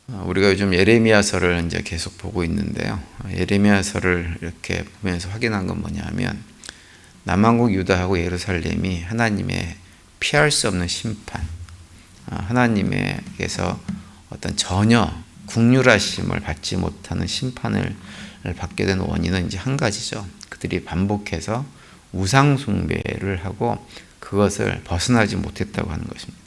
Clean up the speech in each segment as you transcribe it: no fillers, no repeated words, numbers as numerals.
우리가 요즘 예레미야서를 이제 계속 보고 있는데요. 예레미야서를 이렇게 보면서 확인한 건 뭐냐면 남한국 유다하고 예루살렘이 하나님의 피할 수 없는 심판, 하나님에게서 어떤 전혀 국률하심을 받지 못하는 심판을 받게 된 원인은 이제 한 가지죠. 그들이 반복해서 우상 숭배를 하고 그것을 벗어나지 못했다고 하는 것입니다.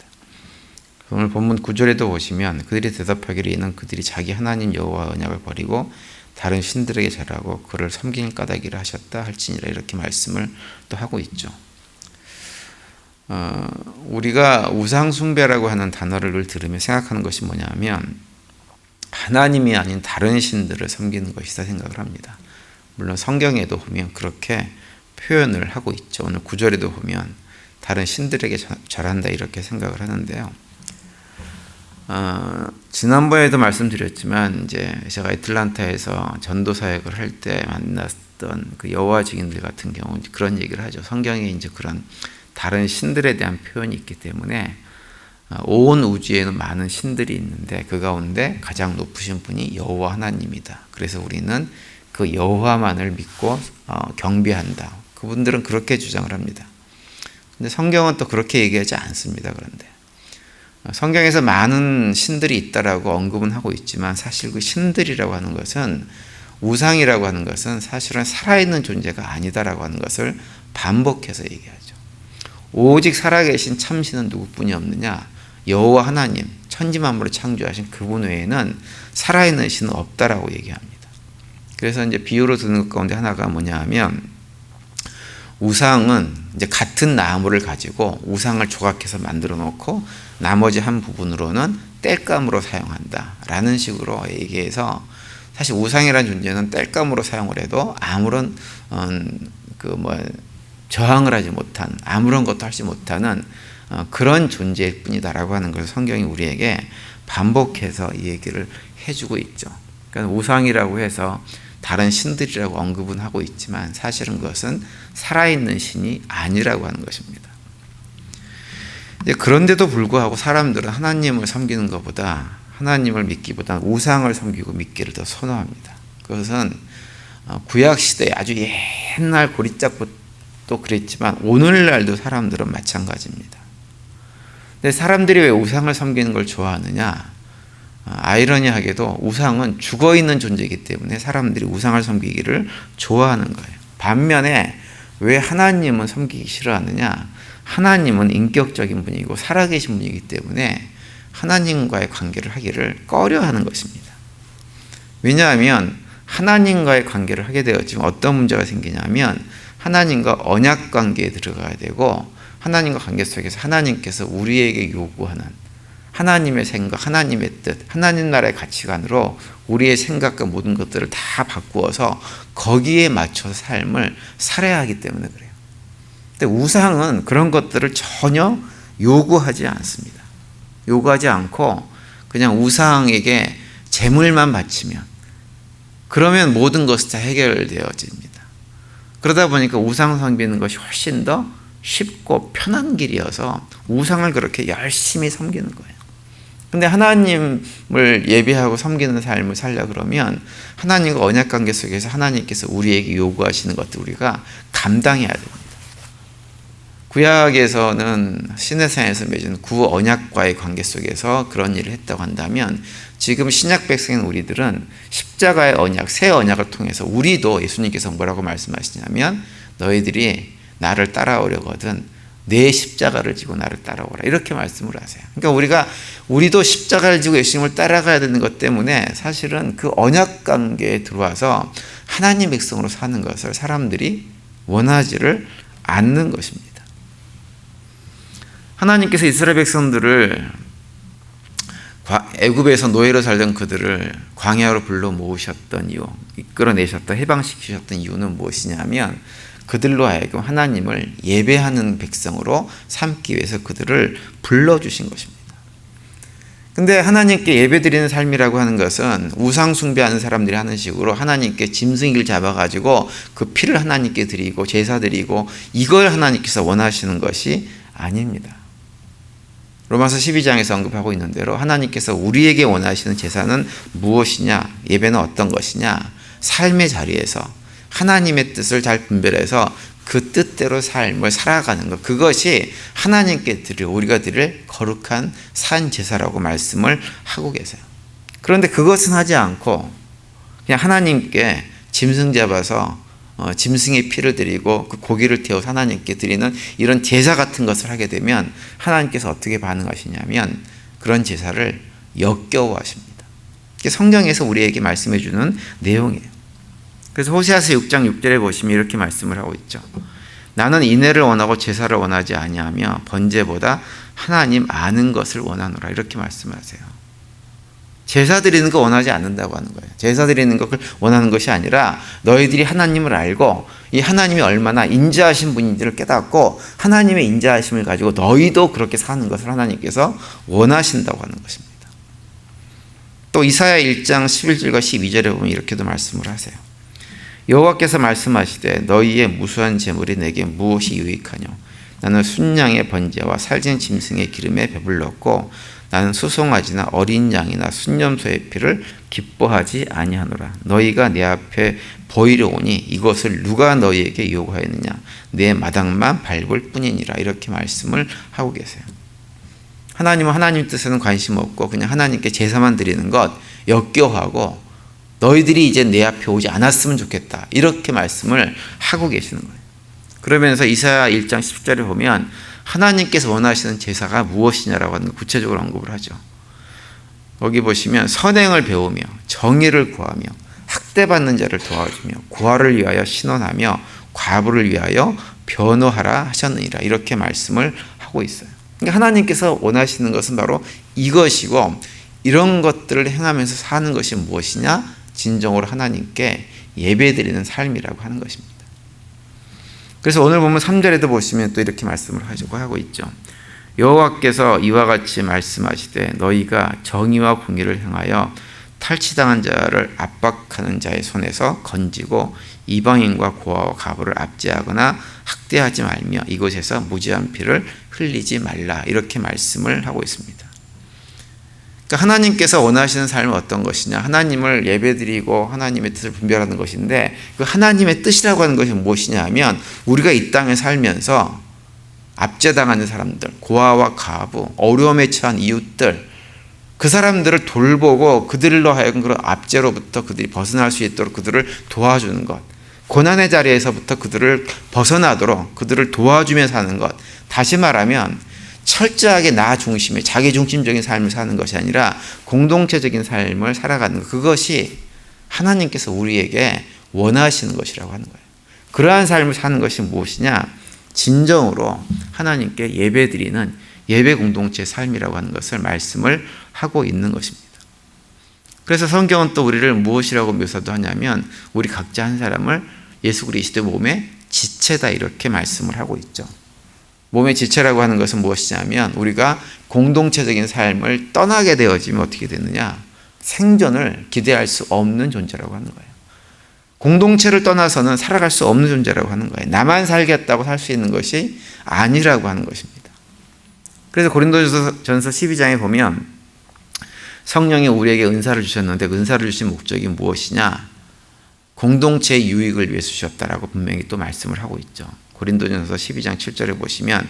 오늘 본문 9절에도 보시면 그들이 대답하기를 이는 그들이 자기 하나님 여호와 언약을 버리고 다른 신들에게 절하고 그를 섬기는 까닭이라 하셨다 할지니라, 이렇게 말씀을 또 하고 있죠. 우리가 우상 숭배라고 하는 단어를 들으며 생각하는 것이 뭐냐면 하나님이 아닌 다른 신들을 섬기는 것이다 생각을 합니다. 물론 성경에도 보면 그렇게 표현을 하고 있죠. 오늘 9절에도 보면 다른 신들에게 절한다 이렇게 생각을 하는데요. 지난번에도 말씀드렸지만 이제 제가 애틀란타에서 전도 사역을 할 때 만났던 그 여호와 증인들 같은 경우 그런 얘기를 하죠. 성경에 이제 그런 다른 신들에 대한 표현이 있기 때문에 온 우주에는 많은 신들이 있는데 그 가운데 가장 높으신 분이 여호와 하나님이다. 그래서 우리는 그 여호와만을 믿고 경배한다. 그분들은 그렇게 주장을 합니다. 근데 성경은 또 그렇게 얘기하지 않습니다. 그런데 성경에서 많은 신들이 있다라고 언급은 하고 있지만 사실 그 신들이라고 하는 것은, 우상이라고 하는 것은 사실은 살아있는 존재가 아니다라고 하는 것을 반복해서 얘기하죠. 오직 살아계신 참신은 누구뿐이 없느냐? 여호와 하나님, 천지만물을 창조하신 그분 외에는 살아있는 신은 없다라고 얘기합니다. 그래서 이제 비유로 드는 것 가운데 하나가 뭐냐 하면, 우상은 이제 같은 나무를 가지고 우상을 조각해서 만들어 놓고 나머지 한 부분으로는 땔감으로 사용한다라는 식으로 얘기해서, 사실 우상이라는 존재는 땔감으로 사용을 해도 아무런 저항을 하지 못한, 아무런 것도 하지 못하는 그런 존재일 뿐이다라고 하는 것을 성경이 우리에게 반복해서 이 얘기를 해주고 있죠. 그러니까 우상이라고 해서 다른 신들이라고 언급은 하고 있지만 사실은 그것은 살아있는 신이 아니라고 하는 것입니다. 그런데도 불구하고 사람들은 하나님을 섬기는 것보다, 하나님을 믿기보다 우상을 섬기고 믿기를 더 선호합니다. 그것은 구약시대에 아주 옛날 고리짝부터 그랬지만 오늘날도 사람들은 마찬가지입니다. 근데 사람들이 왜 우상을 섬기는 걸 좋아하느냐? 아이러니하게도 우상은 죽어있는 존재이기 때문에 사람들이 우상을 섬기기를 좋아하는 거예요. 반면에 왜 하나님은 섬기기 싫어하느냐? 하나님은 인격적인 분이고 살아계신 분이기 때문에 하나님과의 관계를 하기를 꺼려하는 것입니다. 왜냐하면 하나님과의 관계를 하게 되었지만 어떤 문제가 생기냐면 하나님과 언약 관계에 들어가야 되고, 하나님과 관계 속에서 하나님께서 우리에게 요구하는 하나님의 생각, 하나님의 뜻, 하나님 나라의 가치관으로 우리의 생각과 모든 것들을 다 바꾸어서 거기에 맞춰서 삶을 살아야 하기 때문에 그래요. 근데 우상은 그런 것들을 전혀 요구하지 않습니다. 요구하지 않고 그냥 우상에게 재물만 바치면, 그러면 모든 것이 다 해결되어집니다. 그러다 보니까 우상 섬기는 것이 훨씬 더 쉽고 편한 길이어서 우상을 그렇게 열심히 섬기는 거예요. 근데 하나님을 예배하고 섬기는 삶을 살려 그러면 하나님과 언약 관계 속에서 하나님께서 우리에게 요구하시는 것들 우리가 감당해야 됩니다. 구약에서는 시내산에서 맺은 구 언약과의 관계 속에서 그런 일을 했다고 한다면, 지금 신약 백성인 우리들은 십자가의 언약, 새 언약을 통해서 우리도 예수님께서 뭐라고 말씀하시냐면 너희들이 나를 따라오려거든 내 십자가를 지고 나를 따라오라, 이렇게 말씀을 하세요. 그러니까 우리도 십자가를 지고 예수님을 따라가야 되는 것 때문에 사실은 그 언약 관계에 들어와서 하나님 백성으로 사는 것을 사람들이 원하지를 않는 것입니다. 하나님께서 이스라엘 백성들을 애굽에서 노예로 살던 그들을 광야로 불러 모으셨던 이유, 이끌어내셨던, 해방시키셨던 이유는 무엇이냐면 그들로 하여금 하나님을 예배하는 백성으로 삼기 위해서 그들을 불러주신 것입니다. 근데 하나님께 예배드리는 삶이라고 하는 것은 우상 숭배하는 사람들이 하는 식으로 하나님께 짐승이를 잡아가지고 그 피를 하나님께 드리고 제사 드리고 이걸 하나님께서 원하시는 것이 아닙니다. 로마서 12장에서 언급하고 있는 대로 하나님께서 우리에게 원하시는 제사는 무엇이냐, 예배는 어떤 것이냐, 삶의 자리에서 하나님의 뜻을 잘 분별해서 그 뜻대로 삶을 살아가는 것, 그것이 하나님께 우리가 드릴 거룩한 산 제사라고 말씀을 하고 계세요. 그런데 그것은 하지 않고 그냥 하나님께 짐승 잡아서 짐승의 피를 드리고 그 고기를 태워서 하나님께 드리는 이런 제사 같은 것을 하게 되면 하나님께서 어떻게 반응하시냐면 그런 제사를 역겨워하십니다. 이게 성경에서 우리에게 말씀해 주는 내용이에요. 그래서 호세아서 6장 6절에 보시면 이렇게 말씀을 하고 있죠. 나는 인애를 원하고 제사를 원하지 아니하며 번제보다 하나님 아는 것을 원하노라, 이렇게 말씀하세요. 제사 드리는 거 원하지 않는다고 하는 거예요. 제사 드리는 것을 원하는 것이 아니라 너희들이 하나님을 알고 이 하나님이 얼마나 인자하신 분인지를 깨닫고 하나님의 인자하심을 가지고 너희도 그렇게 사는 것을 하나님께서 원하신다고 하는 것입니다. 또 이사야 1장 11절과 12절에 보면 이렇게도 말씀을 하세요. 여호와께서 말씀하시되 너희의 무수한 재물이 내게 무엇이 유익하뇨? 나는 순양의 번제와 살진 짐승의 기름에 배불렀고 나는 수송아지나 어린 양이나 순념소의 피를 기뻐하지 아니하노라. 너희가 내 앞에 보이려 오니 이것을 누가 너희에게 요구하였느냐? 내 마당만 밟을 뿐이니라. 이렇게 말씀을 하고 계세요. 하나님은 하나님 뜻에는 관심 없고 그냥 하나님께 제사만 드리는 것 역겨워하고 너희들이 이제 내 앞에 오지 않았으면 좋겠다, 이렇게 말씀을 하고 계시는 거예요. 그러면서 이사야 1장 10절에 보면 하나님께서 원하시는 제사가 무엇이냐라고 하는 구체적으로 언급을 하죠. 거기 보시면 선행을 배우며 정의를 구하며 학대받는 자를 도와주며 고아를 위하여 신원하며 과부를 위하여 변호하라 하셨느니라, 이렇게 말씀을 하고 있어요. 그러니까 하나님께서 원하시는 것은 바로 이것이고 이런 것들을 행하면서 사는 것이 무엇이냐? 진정으로 하나님께 예배드리는 삶이라고 하는 것입니다. 그래서 오늘 보면 3절에도 보시면 또 이렇게 말씀을 하고 있죠. 여호와께서 이와 같이 말씀하시되 너희가 정의와 공의를 행하여 탈취당한 자를 압박하는 자의 손에서 건지고 이방인과 고아와 과부를 압제하거나 학대하지 말며 이곳에서 무지한 피를 흘리지 말라, 이렇게 말씀을 하고 있습니다. 그러니까 하나님께서 원하시는 삶은 어떤 것이냐? 하나님을 예배드리고 하나님의 뜻을 분별하는 것인데 그 하나님의 뜻이라고 하는 것이 무엇이냐 하면 우리가 이 땅에 살면서 압제당하는 사람들, 고아와 과부, 어려움에 처한 이웃들, 그 사람들을 돌보고 그들로 하여금 그런 압제로부터 그들이 벗어날 수 있도록 그들을 도와주는 것, 고난의 자리에서부터 그들을 벗어나도록 그들을 도와주며 사는 것, 다시 말하면 철저하게 나 중심의 자기 중심적인 삶을 사는 것이 아니라 공동체적인 삶을 살아가는 것, 그것이 하나님께서 우리에게 원하시는 것이라고 하는 거예요. 그러한 삶을 사는 것이 무엇이냐? 진정으로 하나님께 예배드리는 예배 공동체의 삶이라고 하는 것을 말씀을 하고 있는 것입니다. 그래서 성경은 또 우리를 무엇이라고 묘사도 하냐면 우리 각자 한 사람을 예수 그리스도의 몸의 지체다, 이렇게 말씀을 하고 있죠. 몸의 지체라고 하는 것은 무엇이냐면 우리가 공동체적인 삶을 떠나게 되어지면 어떻게 되느냐? 생존을 기대할 수 없는 존재라고 하는 거예요. 공동체를 떠나서는 살아갈 수 없는 존재라고 하는 거예요. 나만 살겠다고 살 수 있는 것이 아니라고 하는 것입니다. 그래서 고린도전서 12장에 보면 성령이 우리에게 은사를 주셨는데 그 은사를 주신 목적이 무엇이냐? 공동체의 유익을 위해 주셨다라고 분명히 또 말씀을 하고 있죠. 고린도전서 12장 7절에 보시면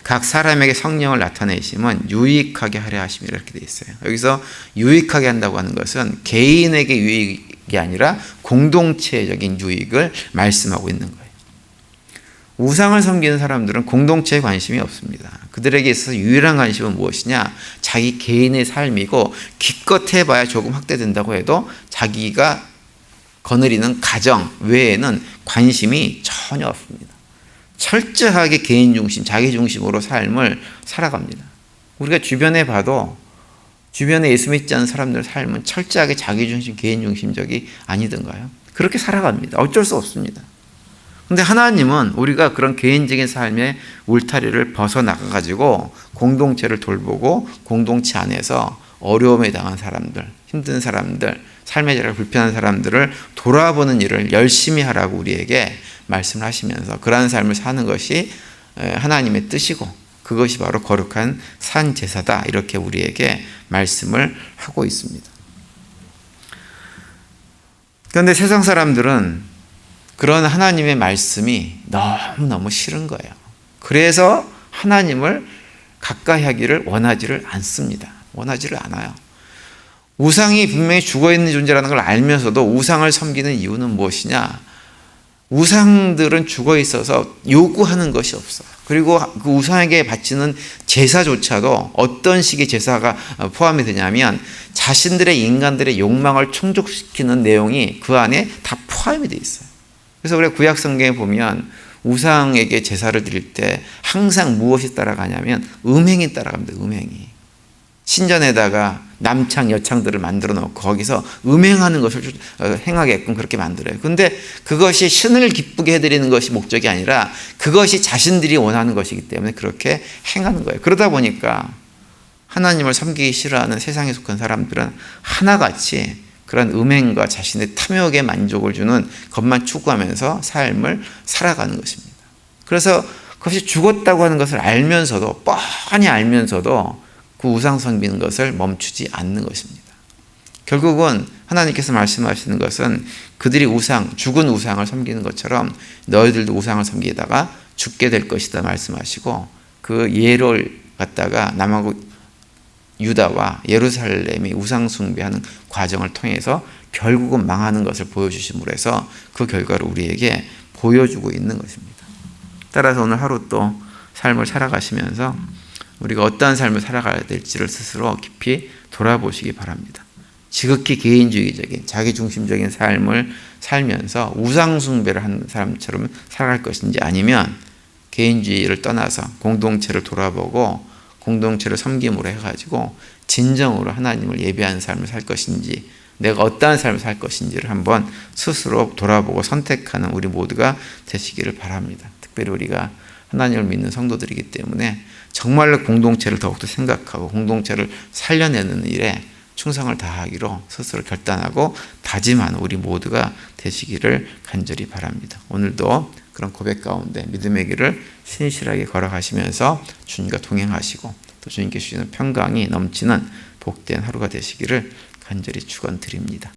각 사람에게 성령을 나타내심은 유익하게 하려 하심이라, 이렇게 되어 있어요. 여기서 유익하게 한다고 하는 것은 개인에게 유익이 아니라 공동체적인 유익을 말씀하고 있는 거예요. 우상을 섬기는 사람들은 공동체에 관심이 없습니다. 그들에게 있어서 유일한 관심은 무엇이냐? 자기 개인의 삶이고 기껏 해봐야 조금 확대된다고 해도 자기가 거느리는 가정 외에는 관심이 전혀 없습니다. 철저하게 개인 중심, 자기 중심으로 삶을 살아갑니다. 우리가 주변에 봐도 주변에 예수 믿지 않는 사람들 삶은 철저하게 자기 중심, 개인 중심적이 아니던가요? 그렇게 살아갑니다. 어쩔 수 없습니다. 그런데 하나님은 우리가 그런 개인적인 삶의 울타리를 벗어나가지고 공동체를 돌보고 공동체 안에서 어려움에 당한 사람들, 힘든 사람들, 삶의 자리가 불편한 사람들을 돌아보는 일을 열심히 하라고 우리에게 말씀을 하시면서 그러한 삶을 사는 것이 하나님의 뜻이고 그것이 바로 거룩한 산 제사다. 이렇게 우리에게 말씀을 하고 있습니다. 그런데 세상 사람들은 그런 하나님의 말씀이 너무너무 싫은 거예요. 그래서 하나님을 가까이 하기를 원하지를 않습니다. 원하지를 않아요. 우상이 분명히 죽어있는 존재라는 걸 알면서도 우상을 섬기는 이유는 무엇이냐? 우상들은 죽어있어서 요구하는 것이 없어요. 그리고 그 우상에게 바치는 제사조차도 어떤 식의 제사가 포함이 되냐면 자신들의 인간들의 욕망을 충족시키는 내용이 그 안에 다 포함이 되어 있어요. 그래서 우리가 구약 성경에 보면 우상에게 제사를 드릴 때 항상 무엇이 따라가냐면 음행이 따라갑니다. 음행이. 신전에다가 남창 여창들을 만들어 놓고 거기서 음행하는 것을 행하게끔 그렇게 만들어요. 그런데 그것이 신을 기쁘게 해드리는 것이 목적이 아니라 그것이 자신들이 원하는 것이기 때문에 그렇게 행하는 거예요. 그러다 보니까 하나님을 섬기기 싫어하는 세상에 속한 사람들은 하나같이 그런 음행과 자신의 탐욕에 만족을 주는 것만 추구하면서 삶을 살아가는 것입니다. 그래서 그것이 죽었다고 하는 것을 알면서도, 뻔히 알면서도 그 우상 섬기는 것을 멈추지 않는 것입니다. 결국은 하나님께서 말씀하시는 것은 그들이 죽은 우상을 섬기는 것처럼 너희들도 우상을 섬기다가 죽게 될 것이다 말씀하시고, 그 예를 갖다가 남하고 유다와 예루살렘이 우상 숭배하는 과정을 통해서 결국은 망하는 것을 보여주심으로 해서 그 결과를 우리에게 보여주고 있는 것입니다. 따라서 오늘 하루 또 삶을 살아가시면서 우리가 어떠한 삶을 살아가야 될지를 스스로 깊이 돌아보시기 바랍니다. 지극히 개인주의적인 자기중심적인 삶을 살면서 우상 숭배를 하는 사람처럼 살아갈 것인지, 아니면 개인주의를 떠나서 공동체를 돌아보고 공동체를 섬김으로 해가지고 진정으로 하나님을 예배하는 삶을 살 것인지, 내가 어떠한 삶을 살 것인지를 한번 스스로 돌아보고 선택하는 우리 모두가 되시기를 바랍니다. 특별히 우리가 하나님을 믿는 성도들이기 때문에 정말로 공동체를 더욱더 생각하고 공동체를 살려내는 일에 충성을 다하기로 스스로 결단하고 다짐하는 우리 모두가 되시기를 간절히 바랍니다. 오늘도 그런 고백 가운데 믿음의 길을 신실하게 걸어가시면서 주님과 동행하시고 또 주님께 주시는 평강이 넘치는 복된 하루가 되시기를 간절히 축원드립니다.